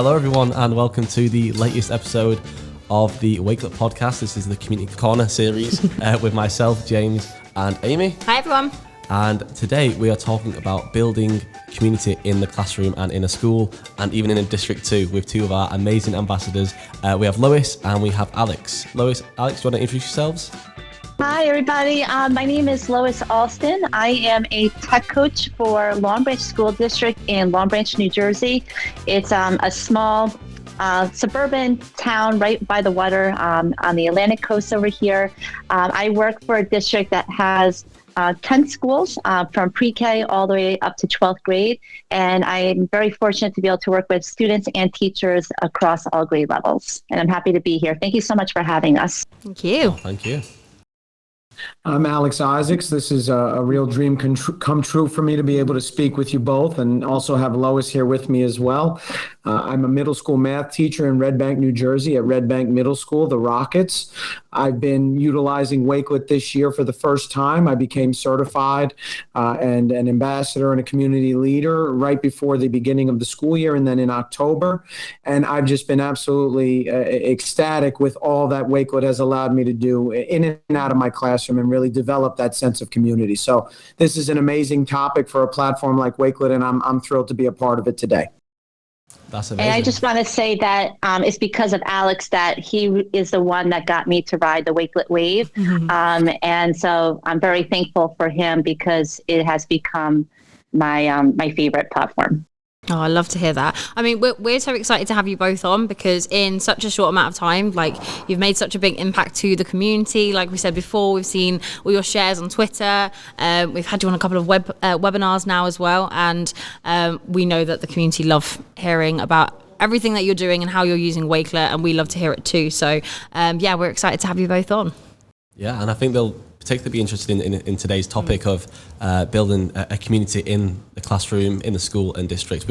Hello everyone and welcome to the latest episode of the Wakelet podcast. This is the Community Corner series with myself, James and Amy. Hi everyone. And today we are talking about building community in the classroom and in a school and even in a district too, with two of our amazing ambassadors. We have Lois and we have Alex. Lois, Alex, do you want to introduce yourselves? Hi, everybody. My name is Lois Alston. I am a tech coach for Long Branch School District in Long Branch, New Jersey. It's a small suburban town right by the water on the Atlantic coast over here. I work for a district that has 10 schools from pre-K all the way up to 12th grade. And I'm very fortunate to be able to work with students and teachers across all grade levels. And I'm happy to be here. Thank you so much for having us. Thank you. Oh, thank you. I'm Alex Isaacs. This is a real dream come true for me to be able to speak with you both and also have Lois here with me as well. I'm a middle school math teacher in Red Bank, New Jersey at Red Bank Middle School, the Rockets. I've been utilizing Wakelet this year for the first time. I became certified and an ambassador and a community leader right before the beginning of the school year and then in October. And I've just been absolutely ecstatic with all that Wakelet has allowed me to do in and out of my classroom and really develop that sense of community. So this is an amazing topic for a platform like Wakelet, and I'm thrilled to be a part of it today. That's amazing. And I just want to say that it's because of Alex that he is the one that got me to ride the Wakelet wave. Mm-hmm. And so I'm very thankful for him because it has become my favorite platform. Oh, I love to hear that. I mean, we're so excited to have you both on because in such a short amount of time, like you've made such a big impact to the community. Like we said before, we've seen all your shares on Twitter. We've had you on a couple of webinars now as well. And we know that the community love hearing about everything that you're doing and how you're using Wakelet. And we love to hear it too. So yeah, we're excited to have you both on. Yeah, and I think they'll particularly be interested in today's topic of building a community in the classroom, in the school and district.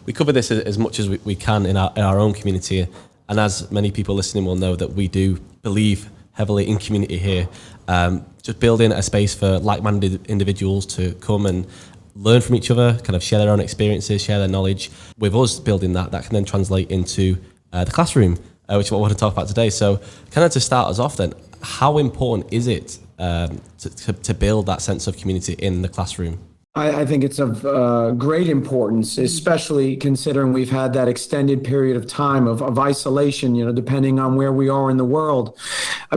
We cover this as much as we can in our own community, and as many people listening will know that we do believe heavily in community here. Just building a space for like-minded individuals to come and learn from each other, kind of share their own experiences, share their knowledge. With us building that can then translate into the classroom, which is what I want to talk about today. So kind of to start us off then, how important is it to build that sense of community in the classroom? I think it's of great importance, especially considering we've had that extended period of time of isolation, depending on where we are in the world.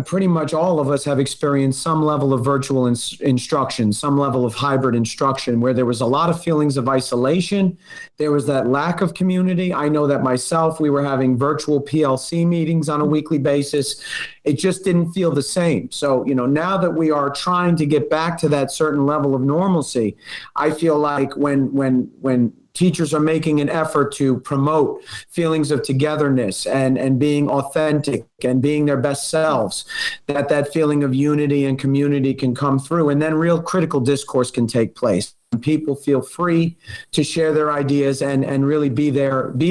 Pretty much all of us have experienced some level of virtual instruction, some level of hybrid instruction, where there was a lot of feelings of isolation. There was that lack of community. I know that myself, we were having virtual PLC meetings on a weekly basis. It just didn't feel the same. So, now that we are trying to get back to that certain level of normalcy, I feel like when teachers are making an effort to promote feelings of togetherness and being authentic and being their best selves, that feeling of unity and community can come through, and then real critical discourse can take place. People feel free to share their ideas and really be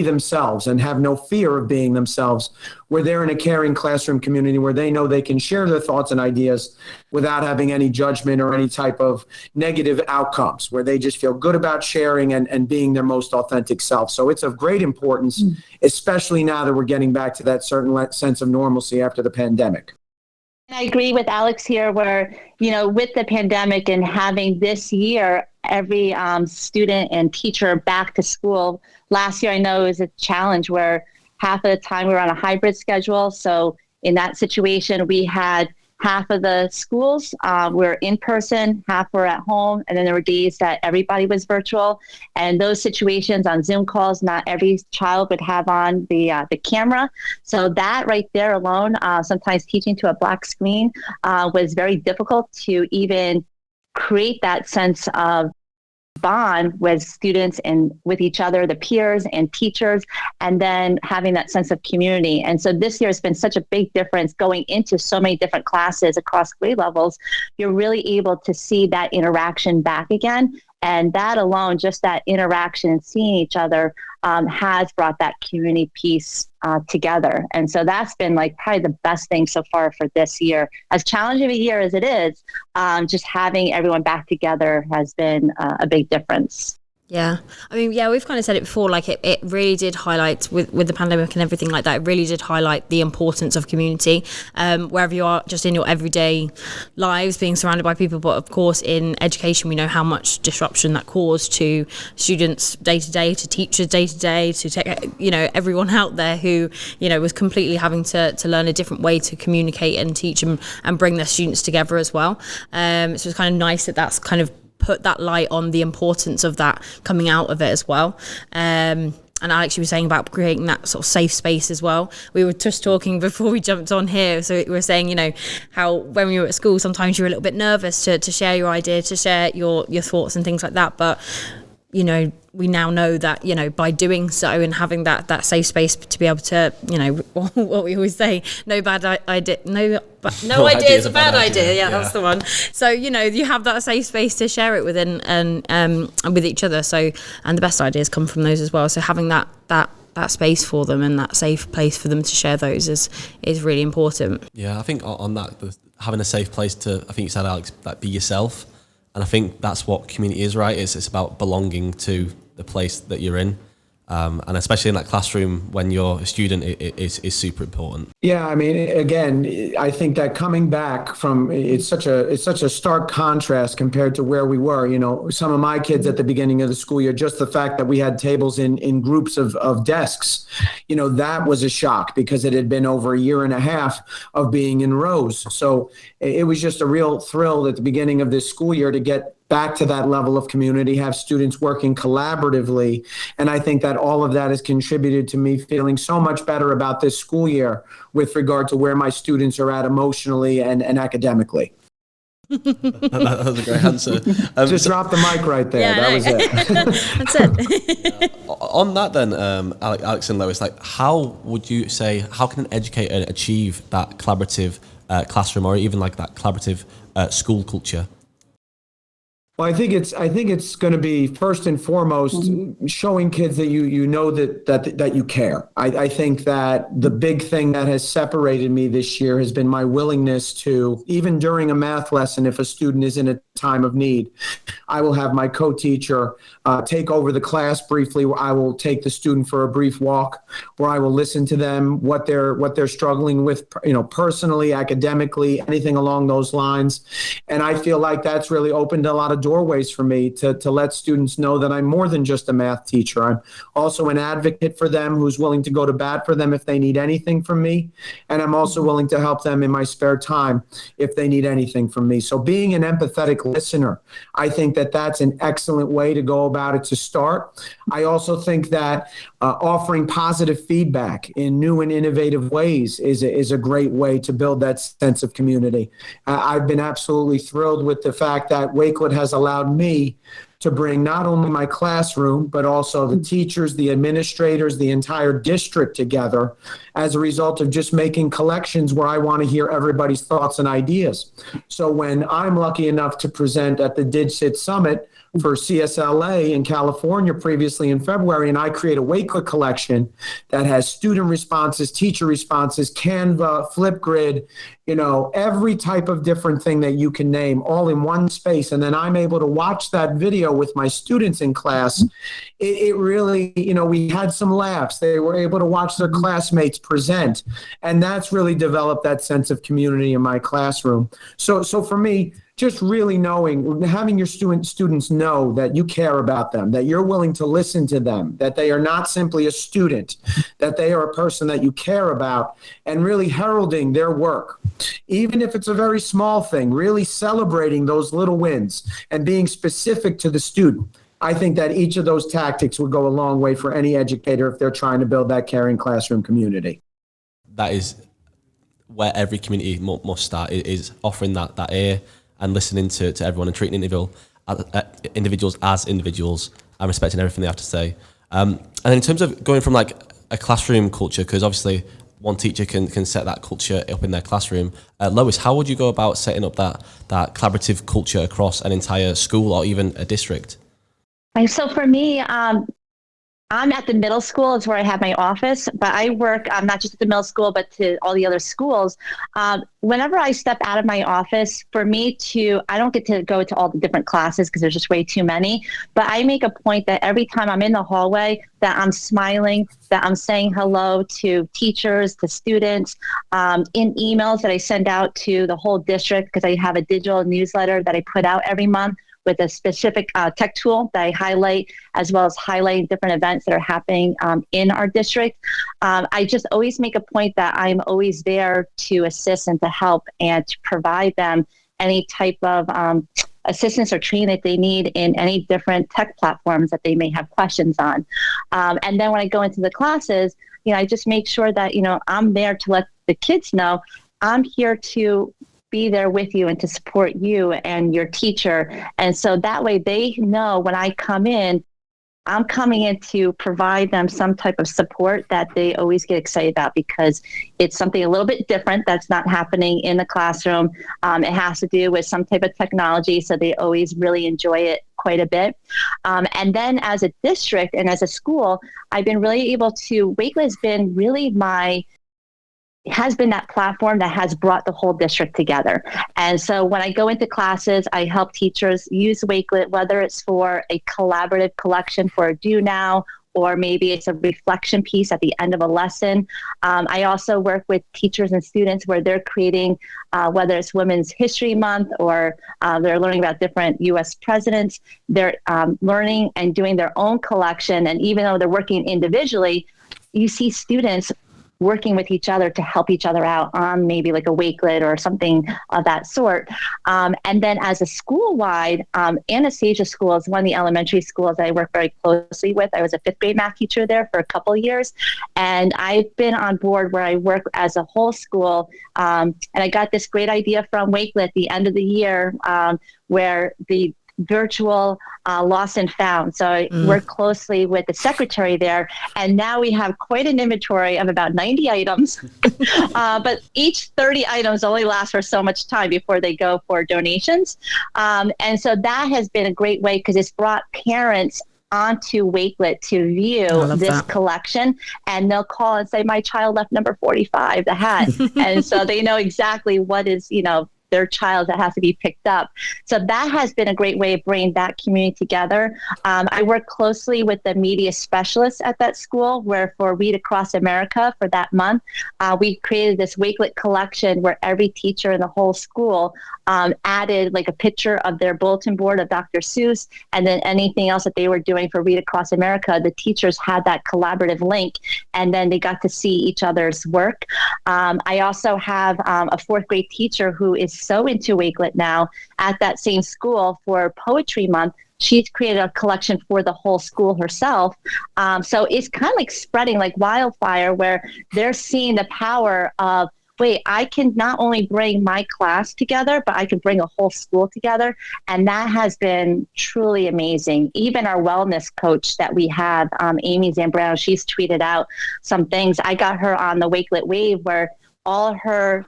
themselves and have no fear of being themselves, where they're in a caring classroom community where they know they can share their thoughts and ideas without having any judgment or any type of negative outcomes, where they just feel good about sharing and being their most authentic self. So it's of great importance, especially now that we're getting back to that certain sense of normalcy after the pandemic. I agree with Alex here where, with the pandemic and having this year, every student and teacher back to school. Last year, I know it was a challenge where half of the time we were on a hybrid schedule. So in that situation, we had half of the schools were in person, half were at home. And then there were days that everybody was virtual. And those situations on Zoom calls, not every child would have on the camera. So that right there alone, sometimes teaching to a black screen was very difficult to even create that sense of bond with students and with each other, the peers and teachers, and then having that sense of community. And so this year has been such a big difference going into so many different classes across grade levels. You're really able to see that interaction back again. And that alone, just that interaction and seeing each other has brought that community piece together. And so that's been probably the best thing so far for this year. As challenging a year as it is, just having everyone back together has been a big difference. Yeah. I mean, yeah, we've kind of said it before, like it really did highlight with the pandemic and everything like that, it really did highlight the importance of community, wherever you are, just in your everyday lives, being surrounded by people. But of course, in education, we know how much disruption that caused to students day to day, to teachers day to day, to everyone out there who, was completely having to learn a different way to communicate and teach and bring their students together as well. So it's kind of nice that that's kind of put that light on the importance of that coming out of it as well. And Alex, you were saying about creating that sort of safe space as well. We were just talking before we jumped on here. So we were saying, how when we were at school, sometimes you were a little bit nervous to share your idea, to share your thoughts and things like that. But, we now know that, by doing so and having that safe space to be able to, what we always say, no bad idea, no idea is a bad idea. Yeah, that's the one. So, you have that safe space to share it within and with each other. So, and the best ideas come from those as well. So having that space for them and that safe place for them to share those is really important. Yeah, I think on that, having a safe place to, I think you said, Alex, like be yourself. And I think that's what community is, right? It's about belonging to the place that you're in. And especially in that classroom when you're a student, it is super important. Yeah, I mean, again, I think that coming back from it's such a stark contrast compared to where we were. Some of my kids at the beginning of the school year, just the fact that we had tables in groups of desks, that was a shock because it had been over a year and a half of being in rows. So it was just a real thrill at the beginning of this school year to get back to that level of community, have students working collaboratively. And I think that all of that has contributed to me feeling so much better about this school year with regard to where my students are at emotionally and academically. That was a great answer. Just drop the mic right there. Yeah, that was it. That's it. On that then, Alex and Lois, how would you say, how can an educator achieve that collaborative classroom or even like that collaborative school culture? Well, I think it's going to be first and foremost showing kids that you know that you care. I think that the big thing that has separated me this year has been my willingness to, even during a math lesson, if a student is in a time of need, I will have my co-teacher take over the class briefly. Where I will take the student for a brief walk, where I will listen to them, what they're struggling with, personally, academically, anything along those lines. And I feel like that's really opened a lot of doorways for me to let students know that I'm more than just a math teacher. I'm also an advocate for them who's willing to go to bat for them if they need anything from me. And I'm also willing to help them in my spare time if they need anything from me. So being an empathetic listener, I think that that's an excellent way to go about it to start. I also think that offering positive feedback in new and innovative ways is a great way to build that sense of community. I've been absolutely thrilled with the fact that Wakelet has allowed me to bring not only my classroom, but also the teachers, the administrators, the entire district together as a result of just making collections where I want to hear everybody's thoughts and ideas. So when I'm lucky enough to present at the DigCit Summit for CSLA in California previously in February, and I create a Wakelet collection that has student responses, teacher responses, Canva, Flipgrid, every type of different thing that you can name all in one space. And then I'm able to watch that video with my students in class. It really, we had some laughs. They were able to watch their classmates present. And that's really developed that sense of community in my classroom. So for me, just really having your students know that you care about them, that you're willing to listen to them, that they are not simply a student, that they are a person that you care about, and really heralding their work. Even if it's a very small thing, really celebrating those little wins and being specific to the student. I think that each of those tactics would go a long way for any educator if they're trying to build that caring classroom community. That is where every community must start, is offering that ear and listening to everyone and treating individuals as individuals and respecting everything they have to say. And in terms of going from like a classroom culture, because obviously one teacher can set that culture up in their classroom. Lois, how would you go about setting up that collaborative culture across an entire school or even a district? So for me, I'm at the middle school is where I have my office, but I work not just at the middle school, but to all the other schools. Whenever I step out of my office, for me I don't get to go to all the different classes because there's just way too many, but I make a point that every time I'm in the hallway that I'm smiling, that I'm saying hello to teachers, to students, in emails that I send out to the whole district, because I have a digital newsletter that I put out every month with a specific tech tool that I highlight, as well as highlighting different events that are happening in our district. I just always make a point that I'm always there to assist and to help and to provide them any type of assistance or training that they need in any different tech platforms that they may have questions on. And then when I go into the classes, I just make sure that, I'm there to let the kids know I'm here to be there with you and to support you and your teacher. And so that way they know when I come in, I'm coming in to provide them some type of support that they always get excited about, because it's something a little bit different that's not happening in the classroom. It has to do with some type of technology, so they always really enjoy it quite a bit. And then as a district and as a school, I've been really able to, Wakelet has been really has been that platform that has brought the whole district together. And so when I go into classes, I help teachers use Wakelet, whether it's for a collaborative collection for a do now, or maybe it's a reflection piece at the end of a lesson. I also work with teachers and students where they're creating, whether it's Women's History Month or they're learning about different U.S. presidents, they're learning and doing their own collection. And even though they're working individually, you see students working with each other to help each other out on maybe like a Wakelet or something of that sort. And then as a school-wide, Anastasia School is one of the elementary schools that I work very closely with. I was a 5th grade math teacher there for a couple of years. And I've been on board where I work as a whole school. And I got this great idea from Wakelet at the end of the year, where the virtual lost and found. So I work closely with the secretary there, and now we have quite an inventory of about 90 items. But each 30 items only lasts for so much time before they go for donations. And so that has been a great way, because it's brought parents onto Wakelet to view this collection, and they'll call and say, my child left number 45, the hat. And so they know exactly what is, their child that has to be picked up. So that has been a great way of bringing that community together. I work closely with the media specialists at that school, where for Read Across America for that month, we created this Wakelet collection where every teacher in the whole school added like a picture of their bulletin board of Dr. Seuss, and then anything else that they were doing for Read Across America, the teachers had that collaborative link, and then they got to see each other's work. I also have a 4th grade teacher who is so into Wakelet now at that same school for Poetry Month. She's created a collection for the whole school herself. So it's kind of like spreading like wildfire, where they're seeing the power of, wait, I can not only bring my class together, but I can bring a whole school together. And that has been truly amazing. Even our wellness coach that we have, Amy Zambrano, she's tweeted out some things. I got her on the Wakelet wave, where all her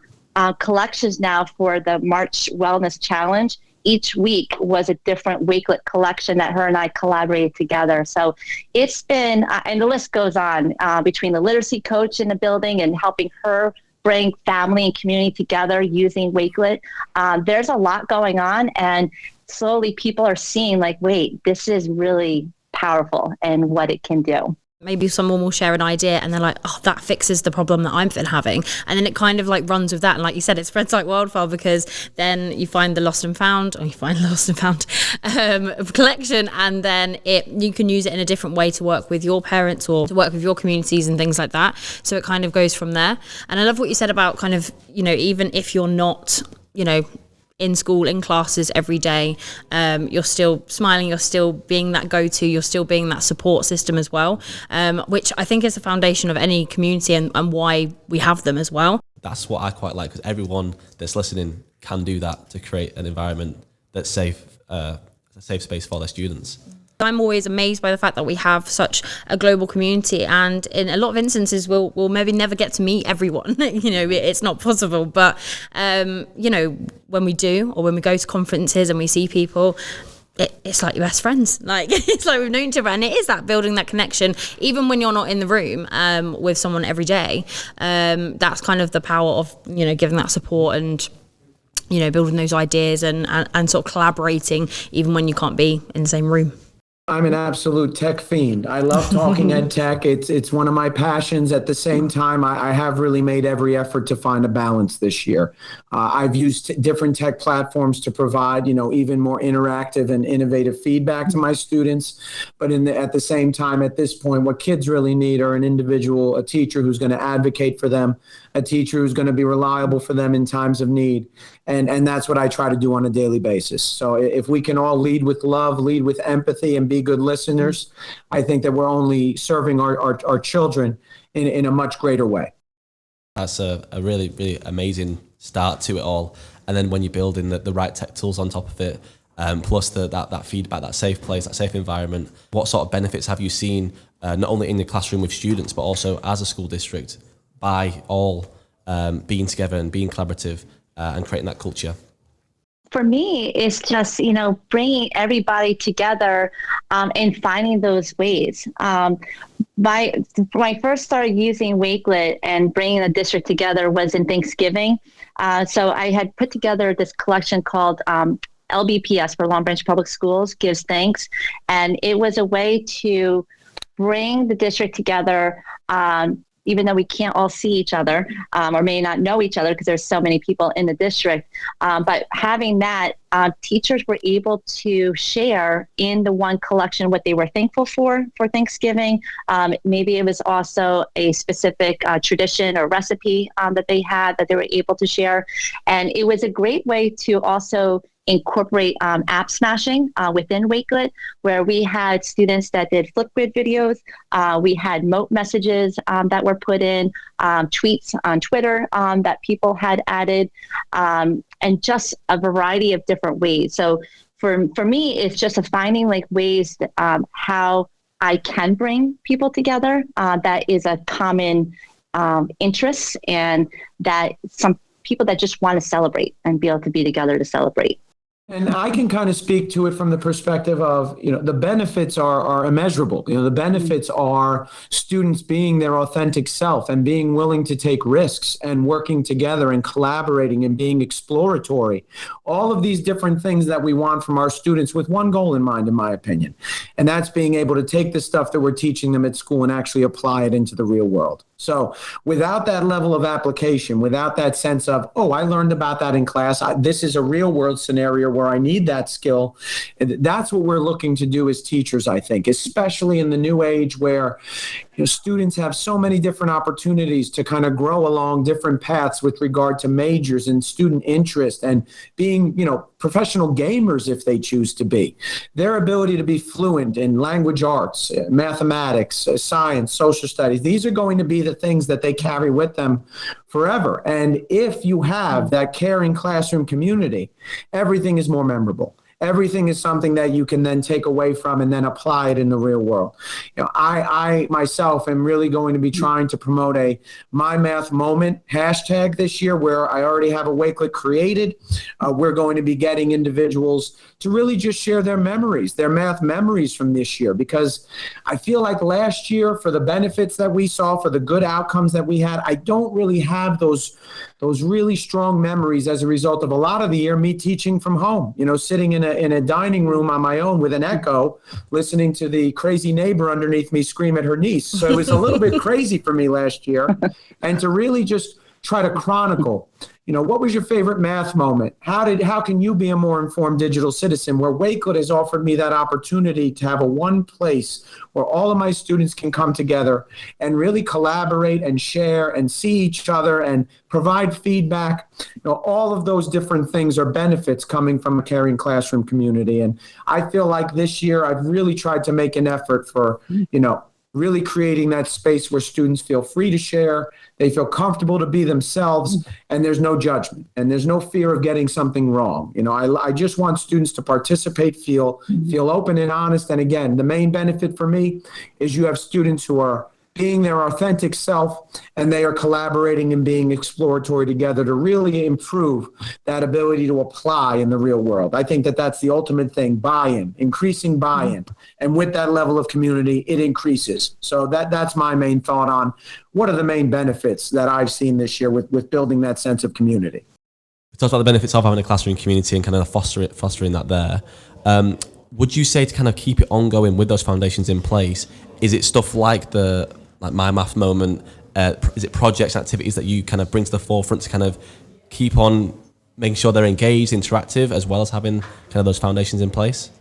collections now for the March Wellness Challenge, each week was a different Wakelet collection that her and I collaborated together. So it's been, and the list goes on, between the literacy coach in the building and helping her bring family and community together using Wakelet. There's a lot going on, and slowly people are seeing like, wait, this is really powerful and what it can do. Maybe someone will share an idea and they're like, oh, that fixes the problem that I've been having. And then it kind of like runs with that. And like you said, it spreads like wildfire, because then you find the lost and found collection, and then you can use it in a different way to work with your parents or to work with your communities and things like that. So it kind of goes from there. And I love what you said about kind of, even if you're not, in school, in classes every day, you're still smiling, you're still being that go-to, you're still being that support system as well, which I think is the foundation of any community and why we have them as well. That's what I quite like, because everyone that's listening can do that to create an environment that's safe, a safe space for their students. I'm always amazed by the fact that we have such a global community, and in a lot of instances we'll maybe never get to meet everyone. It's not possible, but when we do, or when we go to conferences and we see people, it's like your best friends. Like it's like we've known each other, and it is that building that connection, even when you're not in the room with someone every day. That's kind of the power of, you know, giving that support and, you know, building those ideas and sort of collaborating even when you can't be in the same room. I'm an absolute tech fiend. I love talking ed tech. It's one of my passions. At the same time, I have really made every effort to find a balance this year. I've used different tech platforms to provide, you know, even more interactive and innovative feedback to my students. But at the same time, at this point, what kids really need are a teacher who's going to advocate for them, a teacher who's going to be reliable for them in times of need. And that's what I try to do on a daily basis. So if we can all lead with love, lead with empathy, and be good listeners, I think that we're only serving our children in a much greater way. That's a really, really amazing start to it all. And then when you build in the right tech tools on top of it, plus that feedback, that safe place, that safe environment, what sort of benefits have you seen, not only in the classroom with students, but also as a school district, by all being together and being collaborative and creating that culture? For me, it's just, you know, bringing everybody together and finding those ways. When I first started using Wakelet and bringing the district together was in Thanksgiving. So I had put together this collection called LBPS, for Long Branch Public Schools Gives Thanks. And it was a way to bring the district together, even though we can't all see each other or may not know each other because there's so many people in the district. But having that, teachers were able to share in the one collection what they were thankful for Thanksgiving. Maybe it was also a specific tradition or recipe that they had that they were able to share. And it was a great way to also incorporate app smashing within Wakelet, where we had students that did Flipgrid videos. We had moat messages that were put in, tweets on Twitter that people had added, and just a variety of different ways. So for me, it's just finding like ways that, how I can bring people together that is a common interest, and that some people that just want to celebrate and be able to be together to celebrate. And I can kind of speak to it from the perspective of, you know, the benefits are immeasurable. You know, the benefits are students being their authentic self and being willing to take risks and working together and collaborating and being exploratory. All of these different things that we want from our students with one goal in mind, in my opinion. And that's being able to take the stuff that we're teaching them at school and actually apply it into the real world. So without that level of application, without that sense of, oh, I learned about that in class, this is a real world scenario where I need that skill. That's what we're looking to do as teachers, I think, especially in the new age where, you know, students have so many different opportunities to kind of grow along different paths with regard to majors and student interest and being, you know, professional gamers if they choose to be. Their ability to be fluent in language arts, mathematics, science, social studies, these are going to be the things that they carry with them forever. And if you have that caring classroom community, everything is more memorable. Everything is something that you can then take away from and then apply it in the real world. You know, I myself am really going to be trying to promote a My Math Moment hashtag this year, where I already have a Wakelet created. We're going to be getting individuals to really just share their memories, their math memories from this year, because I feel like last year, for the benefits that we saw, for the good outcomes that we had, I don't really have those really strong memories as a result of a lot of the year me teaching from home, you know, sitting in a dining room on my own with an echo, listening to the crazy neighbor underneath me scream at her niece. So it was a little bit crazy for me last year. And to really just try to chronicle, you know, what was your favorite math moment? How can you be a more informed digital citizen? Where Wakelet has offered me that opportunity to have a one place where all of my students can come together and really collaborate and share and see each other and provide feedback. You know, all of those different things are benefits coming from a caring classroom community. And I feel like this year I've really tried to make an effort for, you know, really creating that space where students feel free to share, they feel comfortable to be themselves, and there's no judgment, and there's no fear of getting something wrong. You know, I just want students to participate, feel open and honest. And again, the main benefit for me is you have students who are being their authentic self, and they are collaborating and being exploratory together to really improve that ability to apply in the real world. I think that that's the ultimate thing, buy-in, increasing buy-in. And with that level of community, it increases. So that's my main thought on what are the main benefits that I've seen this year with building that sense of community. We talked about the benefits of having a classroom community and kind of fostering that there. Would you say to kind of keep it ongoing with those foundations in place, is it stuff like My Math Moment? Is it projects and activities that you kind of bring to the forefront to kind of keep on making sure they're engaged, interactive, as well as having kind of those foundations in place?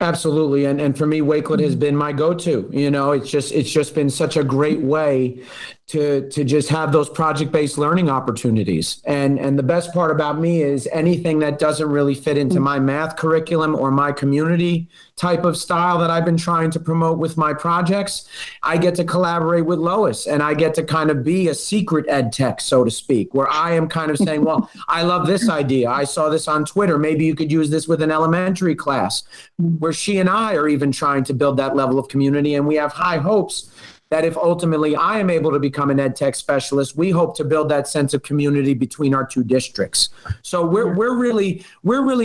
Absolutely. And for me, Wakelet has been my go-to. It's just been such a great way to just have those project-based learning opportunities. And the best part about me is anything that doesn't really fit into my math curriculum or my community type of style that I've been trying to promote with my projects, I get to collaborate with Lois, and I get to kind of be a secret ed tech, so to speak, where I am kind of saying, well, I love this idea. I saw this on Twitter. Maybe you could use this with an elementary class, where she and I are even trying to build that level of community. And we have high hopes that if ultimately I am able to become an ed tech specialist, we hope to build that sense of community between our two districts. So we're really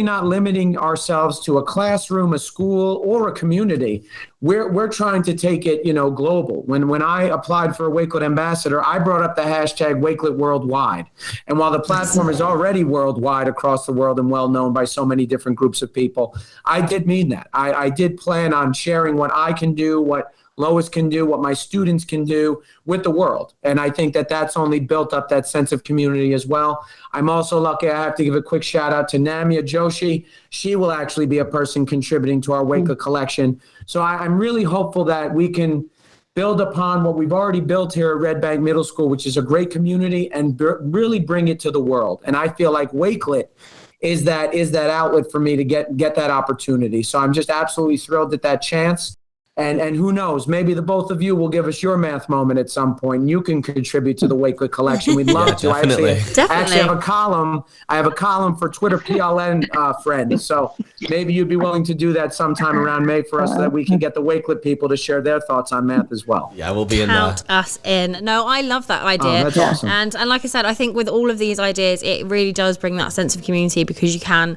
not limiting ourselves to a classroom, a school, or a community. We're trying to take it, global. When I applied for a Wakelet ambassador, I brought up the hashtag Wakelet Worldwide. And while the platform is already worldwide across the world and well known by so many different groups of people, I did mean that. I did plan on sharing what I can do, what Lois can do, what my students can do with the world. And I think that that's only built up that sense of community as well. I'm also lucky. I have to give a quick shout out to Namia Joshi. She will actually be a person contributing to our Wakelet collection. So I'm really hopeful that we can build upon what we've already built here at Red Bank Middle School, which is a great community, and really bring it to the world. And I feel like Wakelet is that outlet for me to get that opportunity. So I'm just absolutely thrilled at that chance. And who knows, maybe the both of you will give us your math moment at some point, and you can contribute to the Wakelet collection. We'd love to. Definitely. I actually have a column. I have a column for Twitter PLN friends. So maybe you'd be willing to do that sometime around May for us, so that we can get the Wakelet people to share their thoughts on math as well. Yeah, we'll be in there. Count us in. No, I love that idea. Oh, that's awesome. And like I said, I think with all of these ideas, it really does bring that sense of community, because you can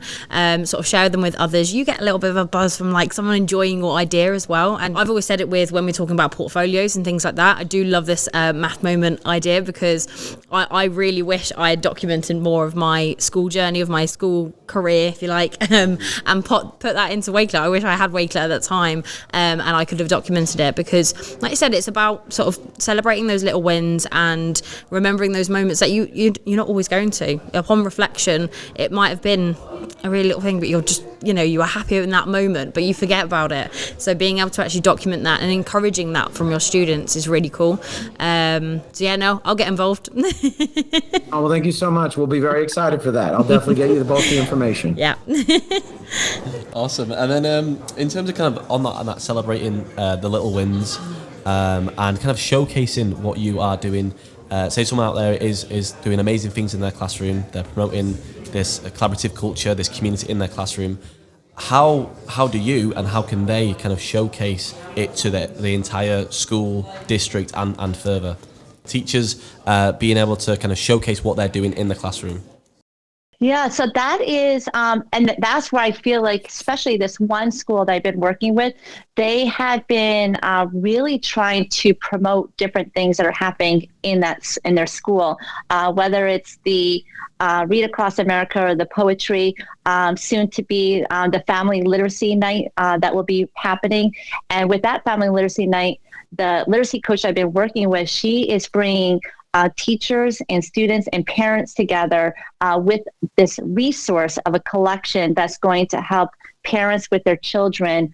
sort of share them with others. You get a little bit of a buzz from like someone enjoying your idea as well. And I've always said it with when we're talking about portfolios and things like that. I do love this math moment idea, because I really wish I had documented more of my school journey, of my school career, if you like, and put that into Wakelet. I wish I had Wakelet at that time, and I could have documented it, because like I said, it's about sort of celebrating those little wins and remembering those moments that you're not always going to. Upon reflection, it might have been a really little thing, but you're just, you are happy in that moment, but you forget about it. So being able to actually document that and encouraging that from your students is really cool. So yeah, no, I'll get involved. Oh, well, thank you so much. We'll be very excited for that. I'll definitely get you both the information. Yeah. Awesome. And then in terms of kind of on that celebrating the little wins and kind of showcasing what you are doing, say someone out there is doing amazing things in their classroom, they're promoting this collaborative culture, this community in their classroom. How do you and how can they kind of showcase it to the entire school, district and further? Teachers being able to kind of showcase what they're doing in the classroom. Yeah, so that is, and that's where I feel like, especially this one school that I've been working with, they have been really trying to promote different things that are happening in their school, whether it's the Read Across America or the poetry, soon to be the Family Literacy Night that will be happening. And with that Family Literacy Night, the literacy coach I've been working with, she is bringing teachers and students and parents together with this resource of a collection that's going to help parents with their children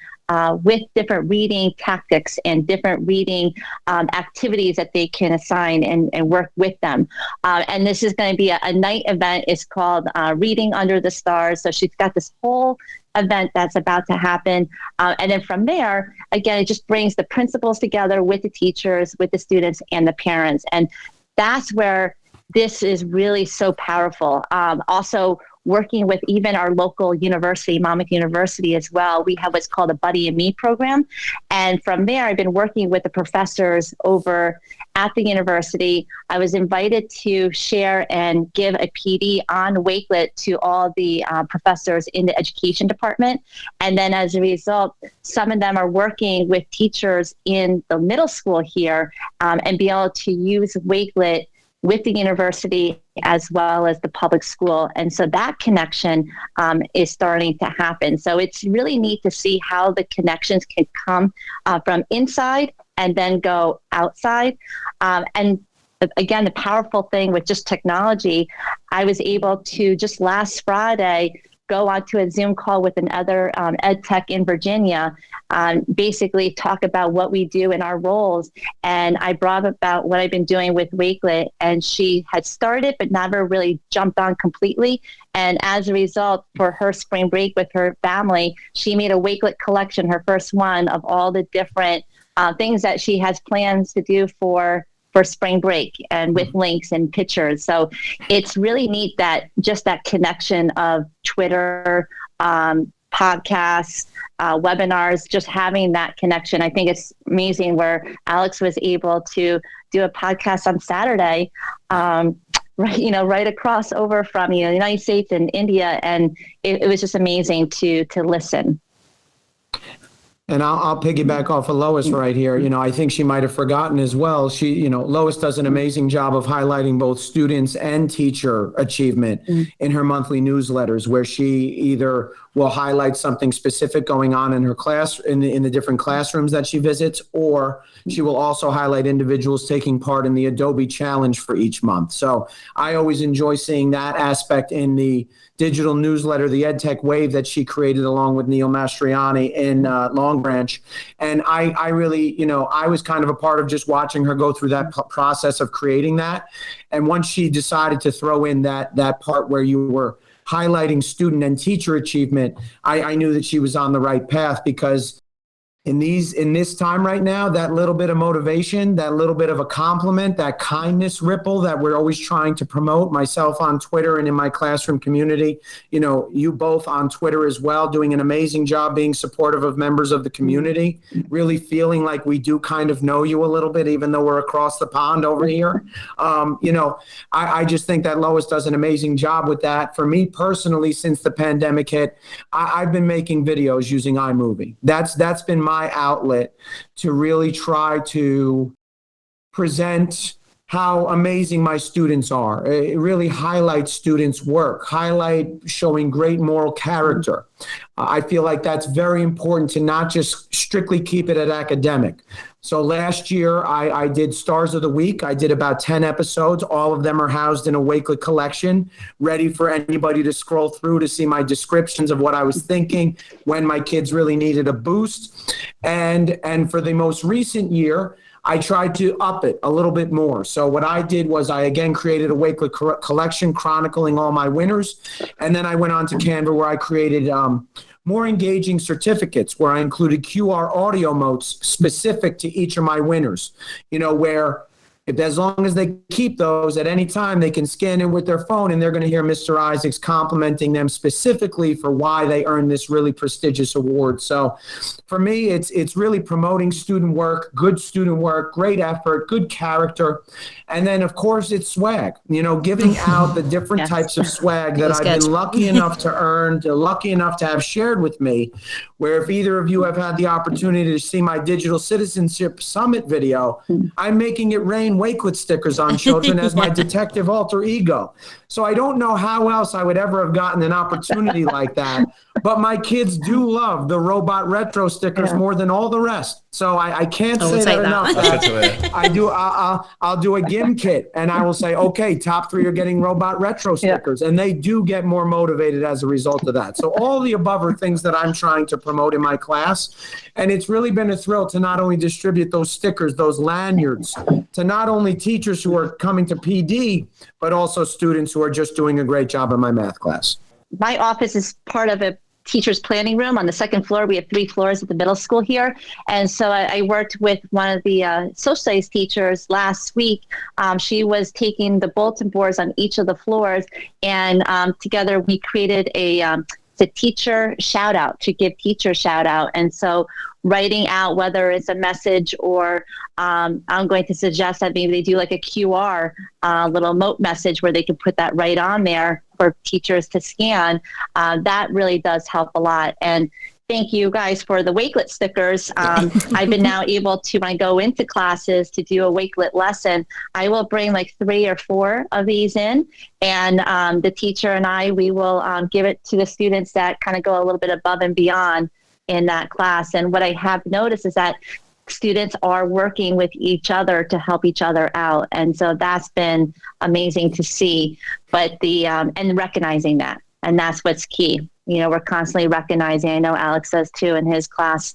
with different reading tactics and different reading activities that they can assign and work with them. And this is going to be a night event. It's called Reading Under the Stars. So she's got this whole event that's about to happen. And then from there, again, it just brings the principals together with the teachers, with the students and the parents. And that's where this is really so powerful. Also, working with even our local university, Monmouth University as well. We have what's called a Buddy and Me program. And from there, I've been working with the professors over at the university. I was invited to share and give a PD on Wakelet to all the professors in the education department. And then as a result, some of them are working with teachers in the middle school here and be able to use Wakelet with the university as well as the public school. And so that connection is starting to happen. So it's really neat to see how the connections can come from inside and then go outside. And again, the powerful thing with just technology, I was able to just last Friday go onto a Zoom call with another ed tech in Virginia, basically talk about what we do in our roles. And I brought up about what I've been doing with Wakelet, and she had started but never really jumped on completely. And as a result, for her spring break with her family, she made a Wakelet collection, her first one, of all the different things that she has plans to do for spring break, and with links and pictures. So it's really neat that just that connection of Twitter, podcasts, webinars, just having that connection. I think it's amazing where Alex was able to do a podcast on Saturday, right across over from the United States and India, and it was just amazing to listen. And I'll piggyback off of Lois right here. I think she might have forgotten as well. Lois does an amazing job of highlighting both students and teacher achievement in her monthly newsletters, where she either will highlight something specific going on in her class, in the different classrooms that she visits, or she will also highlight individuals taking part in the Adobe Challenge for each month. So I always enjoy seeing that aspect in the digital newsletter, the EdTech Wave, that she created along with Neil Mastriani in Long Branch. And I really, I was kind of a part of just watching her go through that process of creating that. And once she decided to throw in that part where you were highlighting student and teacher achievement, I knew that she was on the right path, because in this time right now, that little bit of motivation, that little bit of a compliment, that kindness ripple that we're always trying to promote, myself on Twitter and in my classroom community, you both on Twitter as well, doing an amazing job being supportive of members of the community, really feeling like we do kind of know you a little bit, even though we're across the pond over here. I just think that Lois does an amazing job with that. For me personally, since the pandemic hit, I've been making videos using iMovie. That's been my outlet to really try to present how amazing my students are. It really highlights students' work, highlight showing great moral character. I feel like that's very important to not just strictly keep it at academic. So last year, I did Stars of the Week. I did about 10 episodes. All of them are housed in a Wakelet collection, ready for anybody to scroll through to see my descriptions of what I was thinking when my kids really needed a boost. And for the most recent year, I tried to up it a little bit more. So what I did was I again created a Wakelet collection chronicling all my winners. And then I went on to Canva, where I created more engaging certificates, where I included QR audio motes specific to each of my winners, where as long as they keep those at any time, they can scan in with their phone, and they're going to hear Mr. Isaacs complimenting them specifically for why they earned this really prestigious award. So for me, it's really promoting student work, good student work, great effort, good character. And then, of course, it's swag, giving out the different Yes. types of swag that I've been lucky enough to earn, lucky enough to have shared with me, where if either of you have had the opportunity to see my Digital Citizenship Summit video, I'm making it rain Wakelet stickers on children as my detective alter ego. So I don't know how else I would ever have gotten an opportunity like that. But my kids do love the robot retro stickers more than all the rest. So I can't say that enough. I'll do a GIM kit, and I will say, okay, top 3 are getting robot retro stickers. And they do get more motivated as a result of that. So all the above are things that I'm trying to promote in my class. And it's really been a thrill to not only distribute those stickers, those lanyards, to not only teachers who are coming to PD, but also students who are just doing a great job in my math class. My office is part of a teacher's planning room on the second floor. We have 3 floors at the middle school here. And so I worked with one of the social studies teachers last week. She was taking the bulletin boards on each of the floors, and together we created the teacher shout out, to give teacher shout out. And so writing out whether it's a message or I'm going to suggest that maybe they do like a QR little note message where they can put that right on there for teachers to scan. That really does help a lot. And thank you guys for the Wakelet stickers. I've been now able to, when I go into classes to do a Wakelet lesson, I will bring like 3 or 4 of these in, and the teacher and we will give it to the students that kind of go a little bit above and beyond in that class. And what I have noticed is that students are working with each other to help each other out. And so that's been amazing to see, but and recognizing that, and that's what's key. You know, we're constantly recognizing, I know Alex does too in his class,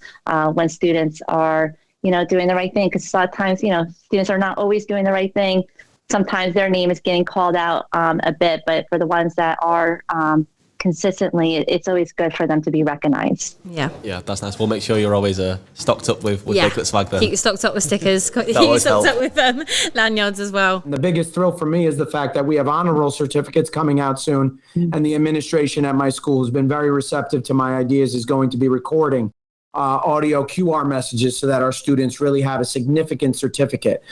when students are, doing the right thing. Because a lot of times, students are not always doing the right thing. Sometimes their name is getting called out a bit, but for the ones that are consistently, it's always good for them to be recognized. Yeah, that's nice. We'll make sure you're always stocked up with Wakelet swag then. Keep stocked up with stickers. Keep stocked up with lanyards as well. And the biggest thrill for me is the fact that we have honor roll certificates coming out soon, and the administration at my school has been very receptive to my ideas, is going to be recording audio QR messages so that our students really have a significant certificate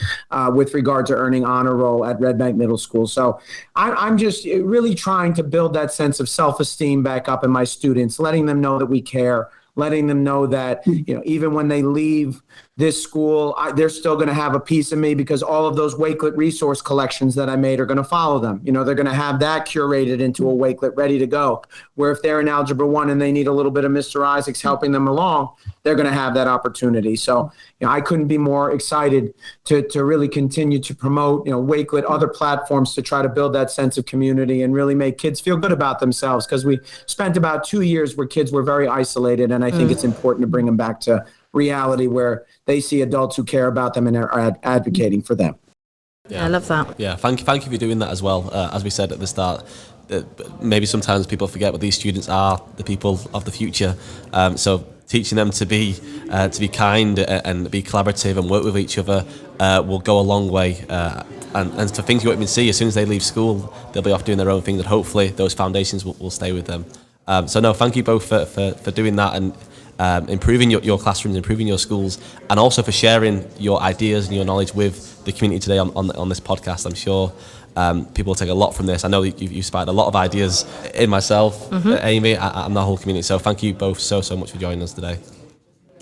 with regard to earning honor roll at Red Bank Middle School. So I'm just really trying to build that sense of self-esteem back up in my students, letting them know that we care, letting them know that, even when they leave this school, they're still going to have a piece of me, because all of those Wakelet resource collections that I made are going to follow them. They're going to have that curated into a Wakelet ready to go, where if they're in Algebra 1 and they need a little bit of Mr. Isaacs helping them along, they're going to have that opportunity. So I couldn't be more excited to really continue to promote, Wakelet, other platforms, to try to build that sense of community and really make kids feel good about themselves, because we spent about 2 years where kids were very isolated, and I think it's important to bring them back to reality where they see adults who care about them and are advocating for them. Yeah, I love that. Yeah, thank you for doing that as well. As we said at the start, maybe sometimes people forget, but these students are the people of the future. So teaching them to be kind and be collaborative and work with each other will go a long way. And for things you won't even see, as soon as they leave school, they'll be off doing their own thing, and hopefully those foundations will stay with them. So no, thank you both for doing that and improving your classrooms, improving your schools, and also for sharing your ideas and your knowledge with the community today on this podcast. I'm sure people will take a lot from this. I know you've sparked a lot of ideas in myself, Amy, and the whole community. So thank you both so much for joining us today.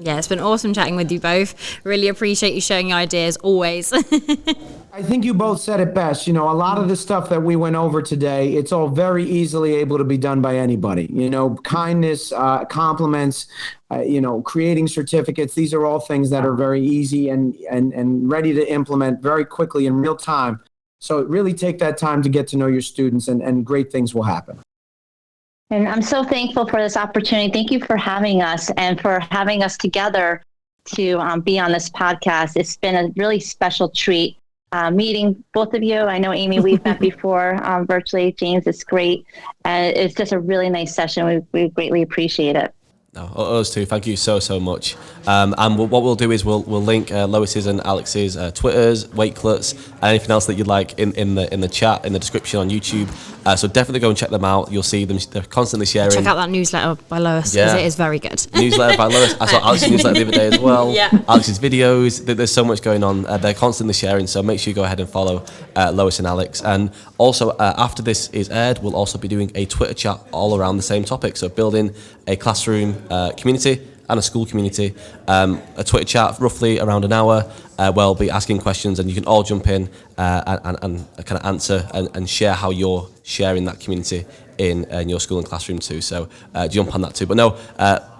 Yeah, it's been awesome chatting with you both. Really appreciate you sharing your ideas always. I think you both said it best. A lot of the stuff that we went over today, it's all very easily able to be done by anybody. Kindness, compliments, creating certificates. These are all things that are very easy and ready to implement very quickly in real time. So really take that time to get to know your students, and great things will happen. And I'm so thankful for this opportunity. Thank you for having us and for having us together to be on this podcast. It's been a really special treat meeting both of you. I know, Amy, we've met before virtually. James, it's great. It's just a really nice session. We greatly appreciate it. No, us too. Thank you so much. And what we'll do is we'll link Lois's and Alex's Twitters, Wakelets, and anything else that you'd like in the chat, in the description on YouTube. So definitely go and check them out. You'll see them; they're constantly sharing. Check out that newsletter by Lois, because it is very good. Newsletter by Lois. I saw Alex's newsletter the other day as well. Yeah. Alex's videos. There's so much going on. They're constantly sharing. So make sure you go ahead and follow Lois and Alex. And also after this is aired, we'll also be doing a Twitter chat all around the same topic. So building a classroom community and a school community, a Twitter chat roughly around an hour where I'll be asking questions, and you can all jump in and kind of answer and share how you're sharing that community in your school and classroom too. So jump on that too. But no,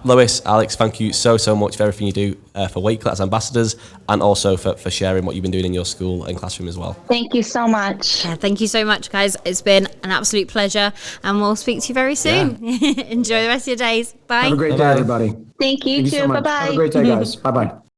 Lois, Alex, thank you so much for everything you do for Wakelet as ambassadors, and also for sharing what you've been doing in your school and classroom as well. Thank you so much. Yeah, thank you so much, guys. It's been an absolute pleasure, and we'll speak to you very soon. Yeah. Enjoy the rest of your days. Bye. Have a great day, everybody. Thank you too. So Bye-bye. Have a great day, guys. Bye-bye.